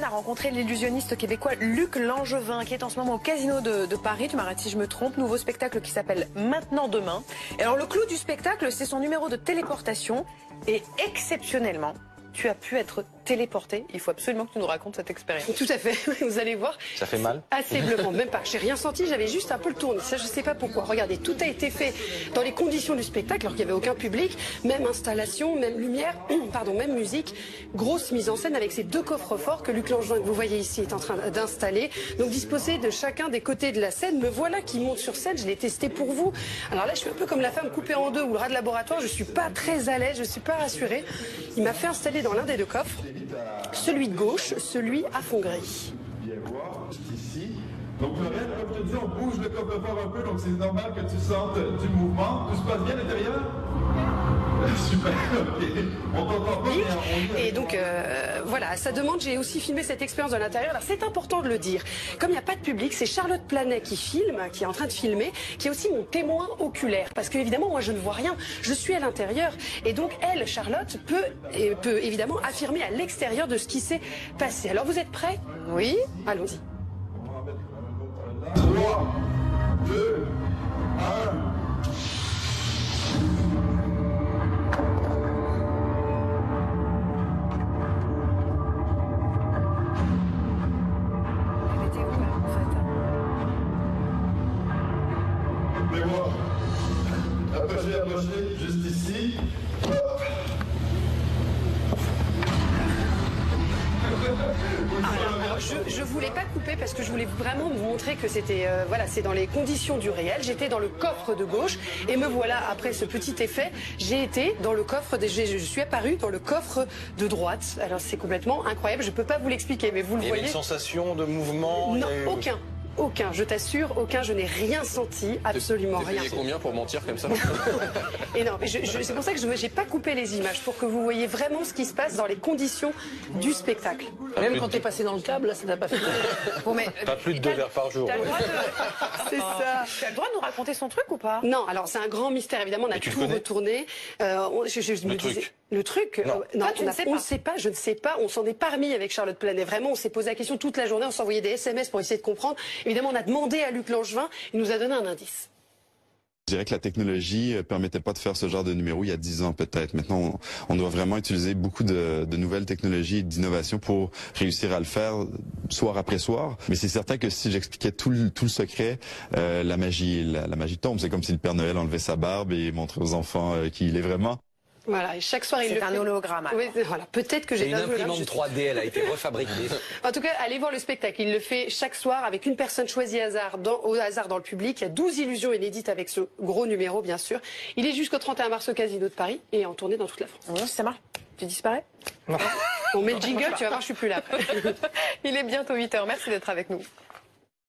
Cannes a rencontré l'illusionniste québécois Luc Langevin, qui est en ce moment au Casino de Paris. Tu m'arrêtes si je me trompe. Nouveau spectacle qui s'appelle Maintenant Demain. Et alors le clou du spectacle, c'est son numéro de téléportation. Et exceptionnellement, tu as pu être téléporté. Il faut absolument que tu nous racontes cette expérience. Tout à fait, vous allez voir. Ça fait mal? Assez bluffant, même pas. J'ai rien senti, j'avais juste un peu le tournis. Ça, je sais pas pourquoi. Regardez, tout a été fait dans les conditions du spectacle, alors qu'il n'y avait aucun public, même installation, même lumière, pardon, même musique. Grosse mise en scène avec ces deux coffres forts que Luc Langevin, que vous voyez ici, est en train d'installer. Donc disposés de chacun des côtés de la scène. Me voilà qui monte sur scène, je l'ai testé pour vous. Alors là, je suis un peu comme la femme coupée en deux ou le rat de laboratoire. Je suis pas très à l'aise, je suis pas rassurée. Il m'a fait installer dans l'un des deux coffres. Celui de gauche, celui à fond gris. Viens voir, ici. Donc le reste, comme je te dis, on bouge le coffre-fort un peu, donc c'est normal que tu sentes du mouvement. Tout se passe bien à l'intérieur? Super, ok. On t'entend pas, mais on y Et donc voilà, ça demande, j'ai aussi filmé cette expérience de l'intérieur. Alors c'est important de le dire. Comme il n'y a pas de public, c'est Charlotte Planet qui filme, qui est en train de filmer, qui est aussi mon témoin oculaire. Parce que évidemment, moi je ne vois rien, je suis à l'intérieur. Et donc elle, Charlotte, peut évidemment affirmer à l'extérieur de ce qui s'est passé. Alors vous êtes prêts? Oui. Allons-y. 3, 2, 1. Mais moi, approchez, juste ici. Hop. Alors, je voulais pas couper parce que je voulais vraiment vous montrer que c'était voilà, c'est dans les conditions du réel. J'étais dans le coffre de gauche et me voilà après ce petit effet. J'ai été dans le coffre je suis apparu dans le coffre de droite. Alors c'est complètement incroyable. Je peux pas vous l'expliquer, mais vous le Il y avait voyez. une sensation de mouvement? Non, aucun, je t'assure, aucun, je n'ai rien senti, absolument rien. T'es payé combien pour mentir comme ça? Et non, mais c'est pour ça que je n'ai pas coupé les images, pour que vous voyez vraiment ce qui se passe dans les conditions du spectacle. Même quand t'es passé dans le câble, là, ça n'a pas fait mal. Bon, mais, Pas plus de 2 verres par jour. t'as le droit de... C'est ça. Tu as le droit de nous raconter son truc ou pas? Non, alors c'est un grand mystère, évidemment, on a tu le tout connais? retourné. Je me disais... Le truc, Non. non, Ah, tu ne sais pas. on ne sait pas, je ne sais pas, on s'en est pas remis avec Charlotte Planet. Vraiment, on s'est posé la question toute la journée, on s'envoyait des SMS pour essayer de comprendre. Évidemment, on a demandé à Luc Langevin, il nous a donné un indice. Je dirais que la technologie permettait pas de faire ce genre de numéro il y a 10 ans peut-être. Maintenant, on doit vraiment utiliser beaucoup de nouvelles technologies et d'innovations pour réussir à le faire soir après soir. Mais c'est certain que si j'expliquais tout le secret, la magie tombe. C'est comme si le Père Noël enlevait sa barbe et montrait aux enfants qui il est vraiment. Voilà, et chaque soir, il le fait. C'est un hologramme. Oui, voilà, peut-être que Et j'ai une un hologramme, imprimante 3D, elle a été refabriquée. En tout cas, allez voir le spectacle. Il le fait chaque soir avec une personne choisie au hasard dans le public. Il y a 12 illusions inédites avec ce gros numéro, bien sûr. Il est jusqu'au 31 mars au Casino de Paris et en tournée dans toute la France. Oui, ça marche. Tu disparais? On met le jingle, tu vas voir, je suis plus là après. Il est bientôt 8h. Merci d'être avec nous.